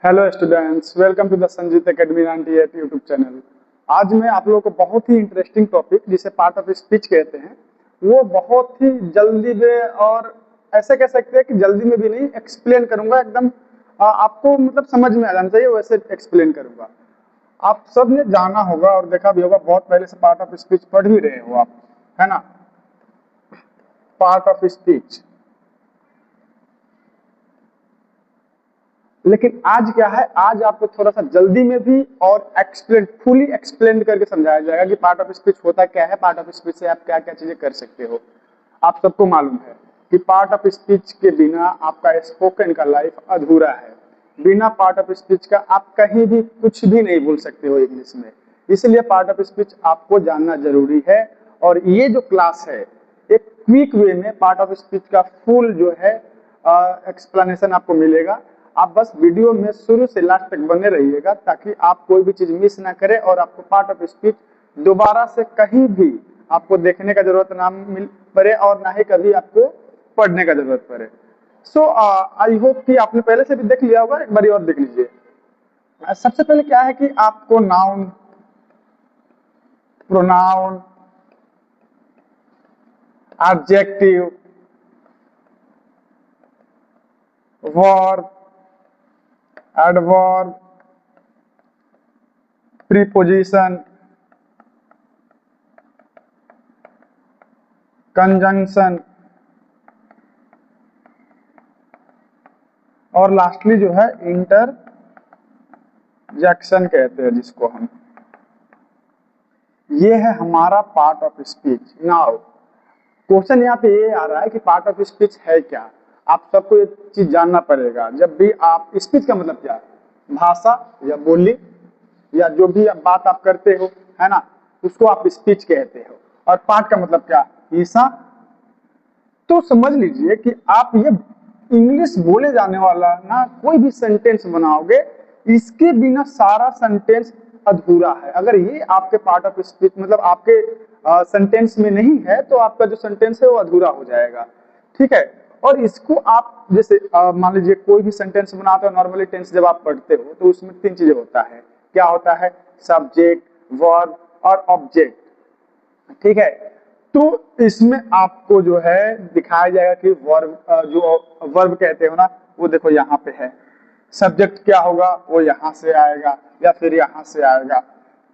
Hello students, welcome to the Sanjeet academy 98 YouTube channel. आज मैं आप लोगों को बहुत ही इंटरेस्टिंग टॉपिक जिसे पार्ट ऑफ स्पीच कहते हैं, वो बहुत ही जल्दी में और ऐसे कह सकते हैं कि जल्दी में भी नहीं एक्सप्लेन करूंगा। एकदम आपको मतलब समझ में आ जाना चाहिए वैसे एक्सप्लेन करूंगा। आप सब ने जाना होगा और देखा भी होगा, बहुत पहले से पार्ट ऑफ स्पीच पढ़ भी रहे हो आप, है ना। पार्ट ऑफ स्पीच, लेकिन आज क्या है, आज आपको थोड़ा सा जल्दी में भी और फुली एक्सप्लेन करके समझाया जाएगा कि पार्ट ऑफ स्पीच होता क्या है, पार्ट ऑफ स्पीच से आप क्या क्या चीजें कर सकते हो। आप सबको मालूम है कि पार्ट ऑफ स्पीच के बिना आपका स्पोकन का लाइफ अधूरा है। बिना पार्ट ऑफ स्पीच का आप कहीं भी कुछ भी नहीं बोल सकते हो इंग्लिश में। इसलिए पार्ट ऑफ स्पीच आपको जानना जरूरी है। और ये जो क्लास है, एक क्विक वे में पार्ट ऑफ स्पीच का फुल जो है एक्सप्लेनेशन आपको मिलेगा। आप बस वीडियो में शुरू से लास्ट तक बने रहिएगा ताकि आप कोई भी चीज मिस ना करें और आपको पार्ट ऑफ स्पीच दोबारा से कहीं भी आपको देखने का जरूरत ना मिल पड़े और ना ही कभी आपको पढ़ने का जरूरत पड़े। सो आई होप कि आपने पहले से भी देख लिया होगा, एक बार और देख लीजिए। सबसे पहले क्या है कि आपको noun, pronoun, adjective, verb, adverb, preposition, conjunction और लास्टली जो है इंटरजेक्शन कहते हैं जिसको हम। ये है हमारा part of speech. Now question यहाँ पे ये आ रहा है कि पार्ट ऑफ स्पीच है क्या। आप सबको ये चीज जानना पड़ेगा। जब भी आप स्पीच का मतलब क्या है, भाषा या बोली या जो भी बात आप करते हो, है ना, उसको आप स्पीच कहते हो। और पार्ट का मतलब क्या, हिस्सा। तो समझ लीजिए कि आप ये इंग्लिश बोले जाने वाला ना कोई भी सेंटेंस बनाओगे, इसके बिना सारा सेंटेंस अधूरा है। अगर ये आपके पार्ट ऑफ स्पीच मतलब आपके सेंटेंस में नहीं है तो आपका जो सेंटेंस है वो अधूरा हो जाएगा। ठीक है। और इसको आप जैसे मान लीजिए कोई भी सेंटेंस बनाते हो, नॉर्मली टेंस जब आप पढ़ते हो तो उसमें तीन चीजें होता है। क्या होता है, सब्जेक्ट, वर्ब और ऑब्जेक्ट। ठीक है। तो इसमें आपको जो है दिखाया जाएगा कि वर्ब, जो वर्ब कहते हो ना, वो देखो यहाँ पे है। सब्जेक्ट क्या होगा, वो यहाँ से आएगा या फिर यहाँ से आएगा।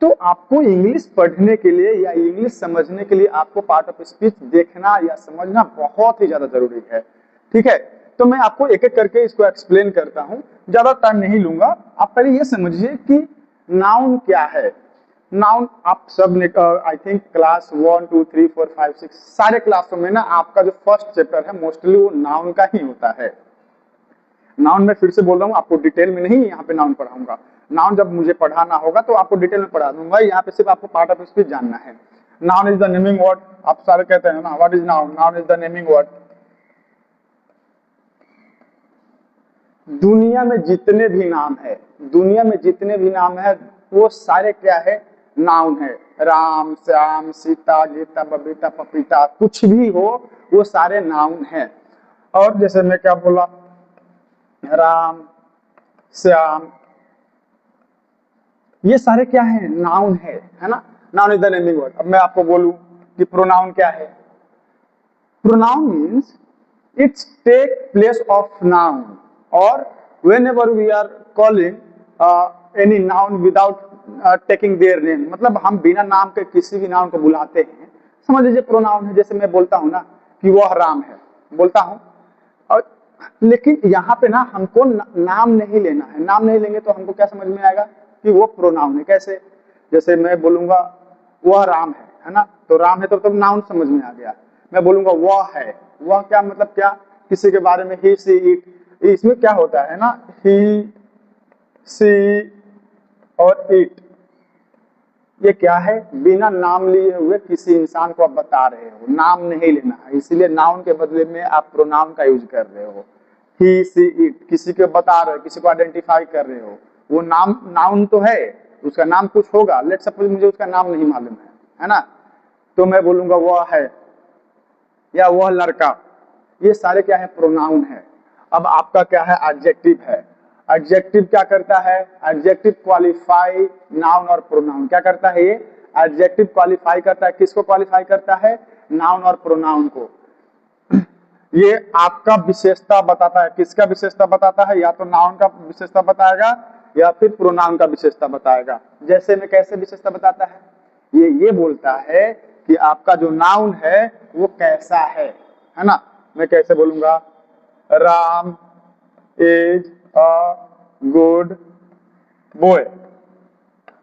तो आपको इंग्लिश पढ़ने के लिए या इंग्लिश समझने के लिए आपको पार्ट ऑफ स्पीच देखना या समझना बहुत ही ज्यादा जरूरी है। ठीक है। तो मैं आपको एक एक करके इसको एक्सप्लेन करता हूँ, ज्यादा टाइम नहीं लूंगा। आप पहले ये समझिए कि नाउन क्या है। नाउन आप सब ने आई थिंक क्लास 1 2 3 4 5 6 सारे क्लासों में ना आपका जो फर्स्ट चैप्टर है मोस्टली वो नाउन का ही होता है। नाउन में फिर से बोल रहा हूँ, आपको डिटेल में नहीं यहाँ पे नाउन पढ़ाऊंगा। नाउन जब मुझे पढ़ाना होगा तो आपको डिटेल में पढ़ा दूंगा। यहाँ पे सिर्फ आपको पार्ट ऑफ स्पीच जानना है। Noun is the naming word. आप सारे कहते हैं ना, what is noun, noun is the naming word. दुनिया में जितने भी नाम है, दुनिया में जितने भी नाम है वो सारे क्या है, नाउन है। राम, श्याम, सीता, गीता, बबीता, पपीता, कुछ भी हो वो सारे नाउन है। और जैसे मैं क्या बोला, राम, श्याम, ये सारे क्या है, नाउन है ना। Noun is the naming word. अब मैं आपको बोलूं कि प्रोनाउन क्या है। Pronoun means it's take place of noun और whenever we are calling any noun without taking their name, मतलब हम बिना नाम के किसी भी नाउन को बुलाते हैं, समझ लीजिए प्रोनाउन है। जैसे मैं बोलता हूं ना कि वह राम है, बोलता हूं, और लेकिन यहाँ पे ना हमको नाम नहीं लेना है। नाम नहीं लेंगे तो हमको क्या समझ में आएगा कि वो प्रोनाउन है। कैसे, जैसे मैं बोलूंगा वह राम है ना, तो राम है तो नाउन समझ में आ गया। मैं बोलूंगा वह है, वह क्या मतलब क्या, किसी के बारे में, ही सी इट, इसमें क्या होता है ना, ही सी और इट, ये क्या है, बिना नाम लिए हुए किसी इंसान को आप बता रहे हो, नाम नहीं लेना है। इसीलिए नाउन के बदले में आप प्रोनाउन का यूज कर रहे हो। ही सी इट, किसी को बता रहे हो, किसी को आइडेंटिफाई कर रहे हो, वो नाम, नाउन तो है, उसका नाम कुछ होगा। लेट सपोज मुझे उसका नाम नहीं मालूम है ना, तो मैं बोलूंगा वह है या वह लड़का। ये सारे क्या है, प्रोनाउन है। अब आपका क्या है, एडजेक्टिव है। एडजेक्टिव क्या करता है? एडजेक्टिव क्वालिफाई नाउन और प्रोनाउन। क्या करता है ये? एडजेक्टिव क्वालिफाई करता है। किसको क्वालिफाई करता है? नाउन और प्रोनाउन को। ये आपका विशेषता बताता है। किसका विशेषता बताता है? या तो नाउन का विशेषता बताएगा या फिर प्रोनाउन का विशेषता बताएगा। जैसे में कैसे विशेषता बताता है? ये बोलता है कि आपका जो नाउन है वो कैसा है ना। मैं कैसे बोलूंगा? Ram is a good boy.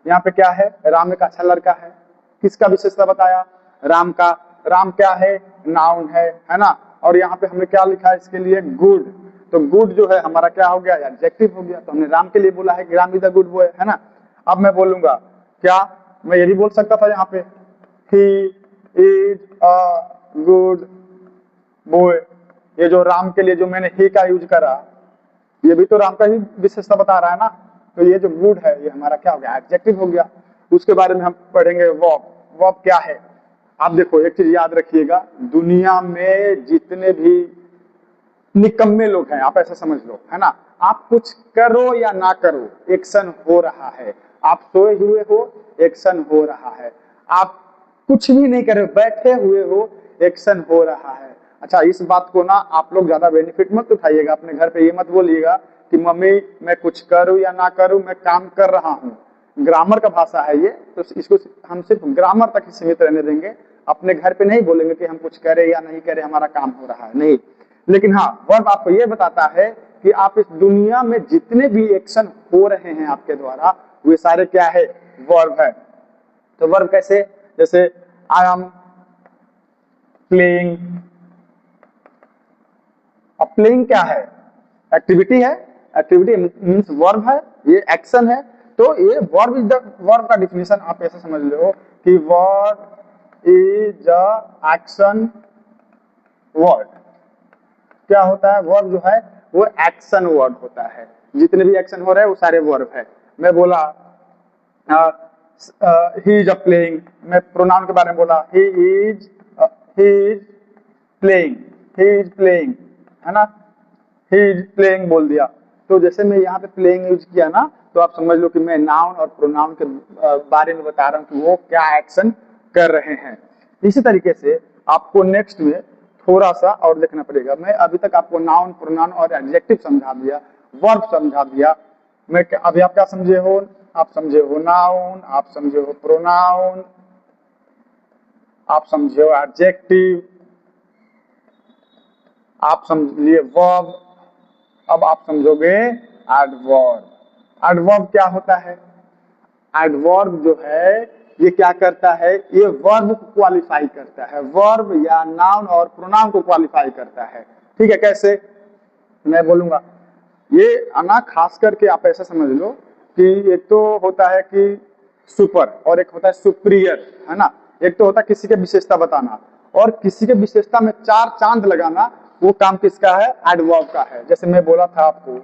यहाँ पे क्या है? राम एक अच्छा लड़का है। किसका विशेषता बताया? राम का। राम क्या है? नाउन है ना। और यहाँ पे हमने क्या लिखा है इसके लिए? गुड। तो गुड जो है हमारा क्या हो गया? एडजेक्टिव हो गया। तो हमने राम के लिए बोला है कि Ram is a good boy, है ना। अब मैं बोलूंगा क्या? मैं ये भी बोल सकता था यहाँ पे, he is a good boy. ये जो राम के लिए जो मैंने ही का यूज करा, ये भी तो राम का ही विशेषता बता रहा है ना। तो ये जो गुड है ये हमारा क्या हो गया? एडजेक्टिव हो गया। उसके बारे में हम पढ़ेंगे वर्ब। वर्ब क्या है? आप देखो एक चीज याद रखिएगा, दुनिया में जितने भी निकम्मे लोग हैं, आप ऐसा समझ लो, है ना। आप कुछ करो या ना करो, एक्शन हो रहा है। आप सोए हुए हो, एक्शन हो रहा है। आप कुछ भी नहीं कर रहे, बैठे हुए हो, एक्शन हो रहा है। अच्छा, इस बात को ना आप लोग ज्यादा बेनिफिट मत उठाइएगा। अपने घर पे ये मत बोलिएगा कि मम्मी मैं कुछ करूं या ना करूं, मैं काम कर रहा हूं। ग्रामर का भाषा है ये, तो इसको हम सिर्फ ग्रामर तक ही सीमित रहने देंगे। अपने घर पे नहीं बोलेंगे कि हम कुछ करें या नहीं करें, हमारा काम हो रहा है, नहीं। लेकिन हाँ, वर्ब आपको ये बताता है कि आप इस दुनिया में जितने भी एक्शन हो रहे हैं आपके द्वारा, वे सारे क्या है? वर्ब है। तो वर्ब कैसे? जैसे आई एम प्लेइंग। अब प्लेइंग क्या है? एक्टिविटी है। एक्टिविटी मीन्स वर्ब है, ये एक्शन है। तो ये वर्ब इज द, वर्ब का डिफिनेशन आप ऐसे समझ लो कि verb is the action word. क्या होता है? वर्ब जो है वो एक्शन वर्ड होता है। जितने भी एक्शन हो रहे हैं वो सारे वर्ब है। मैं बोला ही इज अ प्लेइंग, मैं प्रोनाउन के बारे में बोला, he is playing, he is playing, है ना। ही इज प्लेइंग बोल दिया। तो जैसे मैं यहाँ पे प्लेइंग यूज किया ना, तो आप समझ लो कि मैं नाउन और प्रोनाउन के बारे में बता रहा हूँ कि वो क्या एक्शन कर रहे हैं। इसी तरीके से आपको नेक्स्ट में थोड़ा सा और देखना पड़ेगा। मैं अभी तक आपको नाउन, प्रोनाउन और एडजेक्टिव समझा दिया, वर्ब समझा दिया। मैं अभी आप क्या समझे हो? आप समझे हो नाउन, आप समझे हो प्रोनाउन, आप समझे हो एडजेक्टिव, आप समझ लिए वर्ब। अब आप समझोगे एडवर्ब। एडवर्ब क्या होता है? एडवर्ब जो है ये क्या करता है? ये वर्ब को क्वालिफाई करता है। वर्ब या नाउन और प्रोनाउन को क्वालिफाई करता है। ठीक है, कैसे? मैं बोलूंगा ये ना, खास करके आप ऐसा समझ लो कि एक तो होता है कि सुपर और एक होता है सुपीरियर, है ना। एक तो होता है किसी के विशेषता बताना, और किसी के विशेषता में चार चांद लगाना, वो काम किसका है? एडवर्ब का है। जैसे मैं बोला था आपको,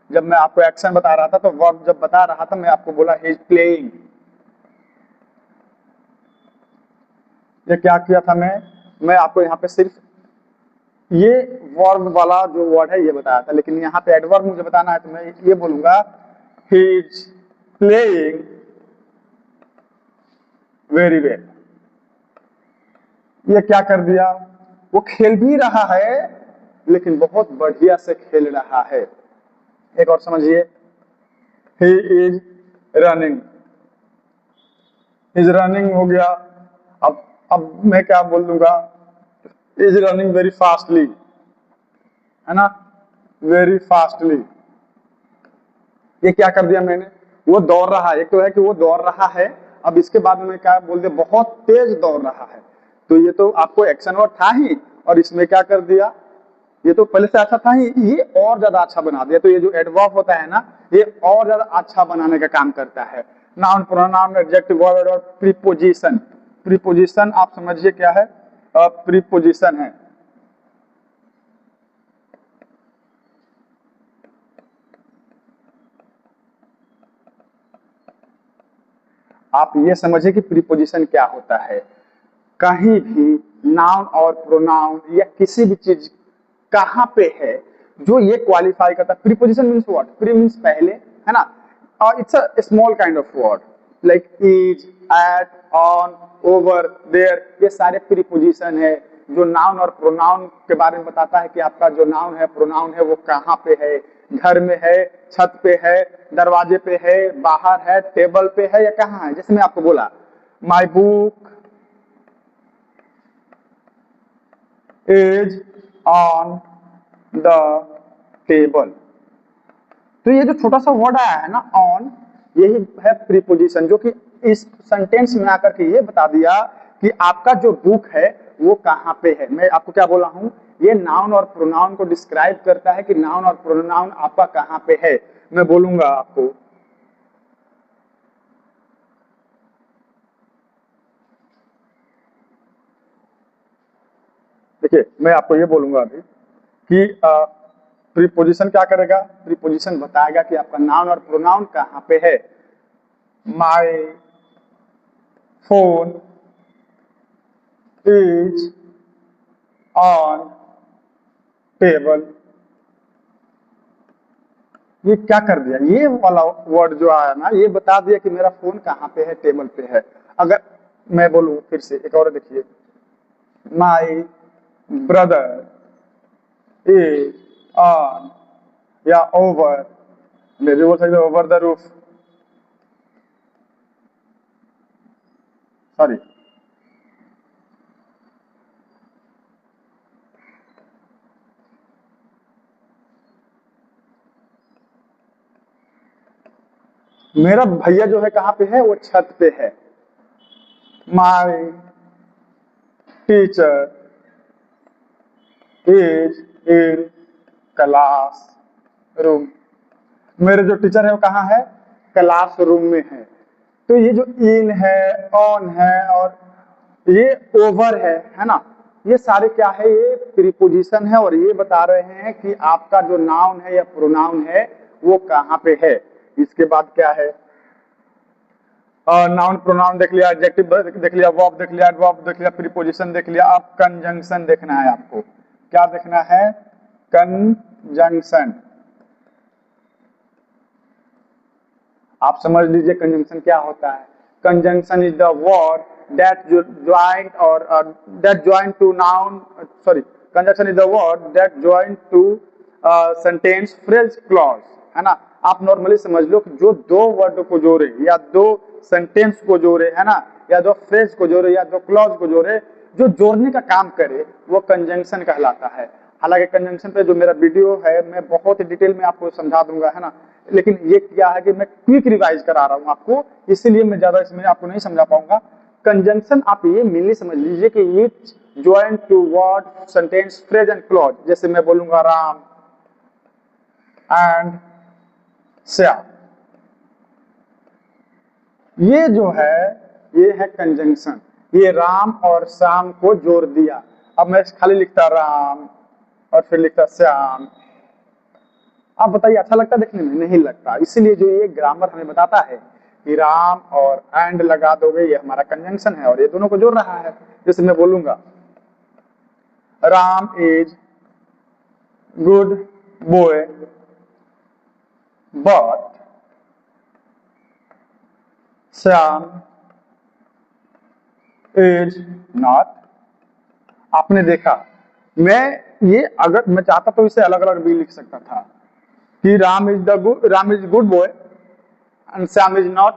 जब मैं आपको एक्शन बता रहा था तो वर्ब जब बता रहा था, मैं आपको बोला ही इज प्लेइंग। ये क्या किया था? मैं आपको यहाँ पे सिर्फ ये वर्ब वाला जो वर्ड है ये बताया था, लेकिन यहाँ पे एडवर्ब मुझे बताना है तो मैं ये बोलूंगा he is playing very well. ये क्या कर दिया? वो खेल भी रहा है, लेकिन बहुत बढ़िया से खेल रहा है। एक और समझिए, he is running. Is running हो गया। अब मैं क्या बोल दूंगा? इज रनिंग वेरी फास्टली, है ना, वेरी फास्टली। ये क्या कर दिया मैंने? वो दौड़ रहा है। एक तो है कि वो दौड़ रहा है, अब इसके बाद में क्या बोल दिया? बहुत तेज दौड़ रहा है। तो ये तो आपको एक्शन वर्ड था ही, और इसमें क्या कर दिया? ये तो पहले से अच्छा था ही, ये और ज्यादा अच्छा बना दिया। तो ये जो एडवर्ब होता है ना, ये और ज्यादा अच्छा बनाने का काम करता है। नाउन, प्रोनाउन, एडजेक्टिव, वर्ब और प्रीपोजिशन। प्रीपोजिशन आप समझिए क्या है? प्रीपोजिशन है आप ये समझिए कि प्रीपोजिशन क्या होता है। कहीं भी नाउन और प्रोनाउन या किसी भी चीज कहाँ पे है, जो ये क्वालिफाई करता है। Preposition means what, pre means पहले, है ना, और it's a small kind of word like is, at, on, over, there, ये सारे प्रीपोजिशन है जो नाउन और प्रोनाउन के बारे में बताता है कि आपका जो नाउन है प्रोनाउन है वो कहाँ पे है, घर में है, छत पे है, दरवाजे पे है, बाहर है, टेबल पे है, या कहाँ है। जैसे मैं आपको बोला my book is on the table, तो ये जो छोटा सा वर्ड आया है ना ऑन, यही है प्रीपोजिशन जो कि इस सेंटेंस में आकर के ये बता दिया कि आपका जो बुक है वो कहाँ पे है। मैं आपको क्या बोला हूं, ये नाउन और प्रोनाउन को डिस्क्राइब करता है कि नाउन और प्रोनाउन आपका कहाँ पे है। मैं बोलूंगा आपको देखिए, मैं आपको ये बोलूंगा अभी कि प्रीपोजिशन क्या करेगा, प्रीपोजिशन बताएगा कि आपका नाउन और प्रोनाउन कहाँ पे है। My phone is on table, ये क्या कर दिया, ये वाला वर्ड जो आया ना ये बता दिया कि मेरा फोन कहाँ पे है, टेबल पे है। अगर मैं बोलूं फिर से एक और देखिए, माय ब्रदर इज ऑन या ओवर, मैं भी बोल सकते ओवर द रूफ, सॉरी मेरा भैया जो है कहाँ पे है, वो छत पे है। My teacher is in class room, मेरे जो टीचर है वो कहाँ है, क्लास रूम में है। तो ये जो इन है, ऑन है और ये ओवर है ना, ये सारे क्या है, ये प्रीपोजिशन है और ये बता रहे हैं कि आपका जो नाउन है या प्रोनाउन है वो कहाँ पे है। इसके बाद क्या है, नाउन प्रोनाउन देख लिया, एडजेक्टिव देख लिया, वर्ब देख लिया, एडवर्ब देख लिया, प्रीपोजिशन देख लिया। अब कंजंक्शन देखना है आपको, क्या देखना है, कंजंक्शन। आप समझ लीजिए कंजंक्शन क्या होता है। Conjunction is the word that join or that join to noun, sorry, conjunction is the word that join to sentence, phrase, clause, है ना। आप नॉर्मली समझ लो कि जो दो वर्ड को जोड़े या दो सेंटेंस को जोड़े, है ना, या दो फ्रेज को जोड़े या दो क्लॉज को जोड़े, जो जोड़ने का काम करे वो कंजंक्शन कहलाता है। हालांकि कंजंक्शन पे जो मेरा वीडियो है मैं बहुत ही डिटेल में आपको समझा दूंगा, है ना, लेकिन ये क्या है कि मैं क्विक रिवाइज करा रहा हूँ आपको, इसीलिए मैं ज्यादा इसमें आपको नहीं समझा पाऊंगा। कंजंक्शन आप ये मेनली समझ लीजिए कि it join to word, sentence, phrase and clause. जैसे मैं बोलूंगा राम एंड श्याम, ये जो है ये है कंजंक्शन, ये राम और श्याम को जोड़ दिया। अब मैं खाली लिखता राम और फिर लिखता श्याम, आप बताइए अच्छा लगता है देखने में, नहीं लगता। इसीलिए जो ये ग्रामर हमें बताता है कि राम और एंड लगा दोगे ये हमारा कंजंक्शन है और ये दोनों को जोड़ रहा है। जैसे मैं बोलूंगा Ram is good boy but Shyam is not. आपने देखा, मैं ये अगर मैं चाहता तो इसे अलग अलग भी लिख सकता था कि Ram is good boy and Shyam is not,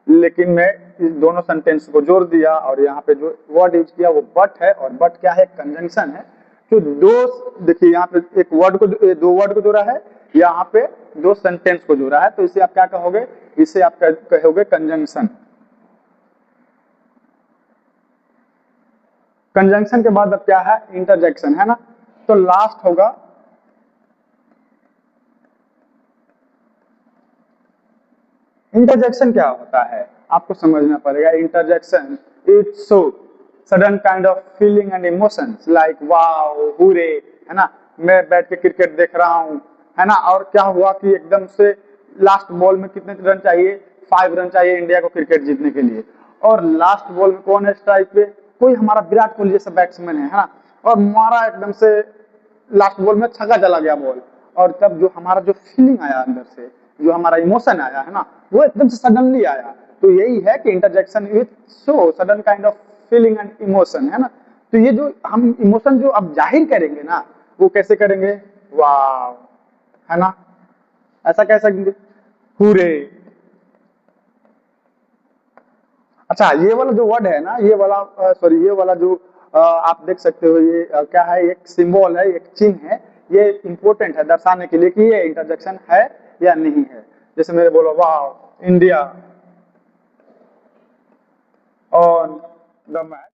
लेकिन मैं इस दोनों सेंटेंस को जोड़ दिया और यहाँ पे जो वर्ड यूज किया वो बट है, और बट क्या है, कंजंक्शन है। तो दो देखिए यहाँ पे एक वर्ड को, दो वर्ड को जोड़ा है, यहाँ पे दो सेंटेंस को जोड़ा है, तो इसे आप क्या कहोगे, इसे आप कहोगे कंजंक्शन। कंजंक्शन के बाद अब क्या है, इंटरजेक्शन, है ना। तो लास्ट होगा इंटरजेक्शन। क्या होता है आपको समझना पड़ेगा। Interjection it's so sudden kind of feeling and emotions like wow, hurray, है ना, मैं बैठ के क्रिकेट देख रहा हूँ, है ना, और क्या हुआ कि एकदम से लास्ट बॉल में कितने रन चाहिए, 5 रन चाहिए इंडिया को क्रिकेट जीतने के लिए, और लास्ट बॉल में कौन है स्ट्राइक पे, कोई हमारा विराट कोहली जैसा बैट्समैन है ना, और मारा एकदम से लास्ट बॉल में छक्का चला गया बॉल, और तब जो हमारा जो फीलिंग आया अंदर से, जो हमारा इमोशन आया है ना, वो एकदम से सडनली आया। तो यही है कि interjection with so sudden kind of feeling and emotion, है ना। तो ये जो हम इमोशन जो अब जाहिर करेंगे ना, वो कैसे करेंगे, वाह, है ना, ऐसा कह सकेंगे, पूरे। अच्छा, ये वाला जो वर्ड है ना, ये वाला सॉरी, ये वाला जो आप देख सकते हो, ये क्या है, एक सिंबल है, एक चिन्ह है। ये इंपॉर्टेंट है दर्शाने के लिए कि ये इंटरजेक्शन है या नहीं है। जैसे मेरे बोलो, वाह, इंडिया ऑन द मैप।